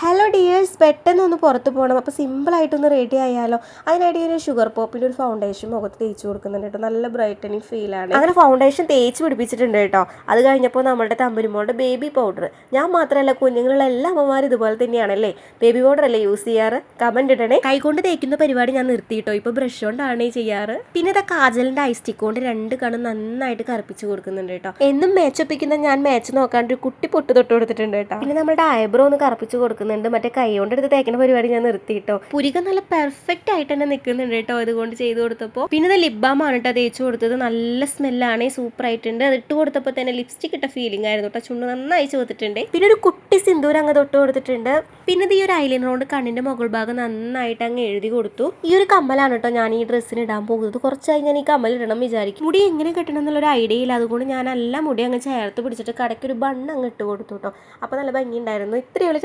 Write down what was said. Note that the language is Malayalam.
ഹലോ ഡിയേഴ്സ്, പെട്ടെന്നൊന്ന് പുറത്ത് പോകണം. അപ്പോൾ സിമ്പിളായിട്ടൊന്ന് റെഡി ആയാലോ. അതിനായിട്ട് ഒരു ഷുഗർ പോപ്പിൻ്റെ ഒരു ഫൗണ്ടേഷൻ മുഖത്ത് തേച്ച് കൊടുക്കുന്നുണ്ട് കേട്ടോ. നല്ല ബ്രൈറ്റനിങ് ഫീലാണ്. അങ്ങനെ ഫൗണ്ടേഷൻ തേച്ച് പിടിപ്പിച്ചിട്ടുണ്ട് കേട്ടോ. അത് കഴിഞ്ഞപ്പോൾ നമ്മുടെ തമ്പുരുമോളുടെ ബേബി പൗഡർ. ഞാൻ മാത്രമല്ല, കുഞ്ഞുങ്ങളുള്ള എല്ലാ അമ്മമാരും ഇതുപോലെ തന്നെയാണല്ലേ. ബേബി പൗഡർ അല്ലേ യൂസ് ചെയ്യാറ്? കമൻറ്റ് ഇടണേ. കൈകൊണ്ട് തേക്കുന്ന പരിപാടി ഞാൻ നിർത്തിയിട്ടോ. ഇപ്പോൾ ബ്രഷ് കൊണ്ടാണ് ചെയ്യാറ്. പിന്നെ ഇതാ കാജലിൻ്റെ ഐ സ്റ്റിക്ക് കൊണ്ട് രണ്ട് കണ്ണും നന്നായിട്ട് കറുപ്പിച്ച് കൊടുക്കുന്നുണ്ട് കേട്ടോ. എന്നും മേച്ചൊപ്പിക്കുന്ന ഞാൻ മേച്ച് നോക്കാണ്ട് ഒരു കുട്ടി പൊട്ട് തൊട്ട് കൊടുത്തിട്ടുണ്ട് കേട്ടോ. പിന്നെ നമ്മുടെ ഐബ്രോ ഒന്ന് കറുപ്പിച്ച് കൊടുക്കുന്നുണ്ട്. മറ്റേ കൈ കൊണ്ട് എടുത്ത് തേക്കുന്ന പരിപാടി ഞാൻ നിർത്തിയിട്ടോ. പുരിക നല്ല പെർഫെക്റ്റ് ആയിട്ട് തന്നെ നിൽക്കുന്നുണ്ട് കേട്ടോ ഇതുകൊണ്ട് ചെയ്ത് കൊടുത്തപ്പോൾ. പിന്നെ ലിപ് ബാം ആണ് കേട്ടോ തേച്ച് കൊടുത്തത്. നല്ല സ്മെല്ലാണ്, സൂപ്പർ ആയിട്ടുണ്ട്. അത് ഇട്ട് കൊടുത്തപ്പോൾ തന്നെ ലിപ്സ്റ്റിക് ഇട്ട ഫീലിംഗ് ആയിരുന്നു കേട്ടോ. ചുണ്ട് നന്നായി ചോദിച്ചിട്ടുണ്ട്. പിന്നെ ഒരു കുട്ടി സിന്ദൂരം അങ്ങ് തൊട്ട് കൊടുത്തിട്ടുണ്ട്. പിന്നെ ഈ ഒരു ഐലൈനർ കൊണ്ട് കണ്ണിന്റെ മുകൾ ഭാഗം നന്നായിട്ട് അങ്ങ് എഴുതി കൊടുത്തു. ഈ ഒരു കമ്മലാണ് കേട്ടോ ഞാൻ ഈ ഡ്രസ്സിന് ഇടാൻ പോകുന്നത്. കുറച്ചായി ഞാൻ ഈ കമ്മൽ ഇടണം വിചാരിക്കും. മുടി എങ്ങനെ കെട്ടണം എന്നുള്ളൊരു ഐഡിയ ഇല്ല. അതുകൊണ്ട് ഞാൻ എല്ലാം മുടി അങ്ങ് ചേർത്ത് പിടിച്ചിട്ട് കടയ്ക്കൊരു ബണ്ണ് അങ്ങ് ഇട്ട് കൊടുത്തു കേട്ടോ. അപ്പോൾ നല്ല ഭംഗി ഉണ്ടായിരുന്നു. ഇത്രയുള്ള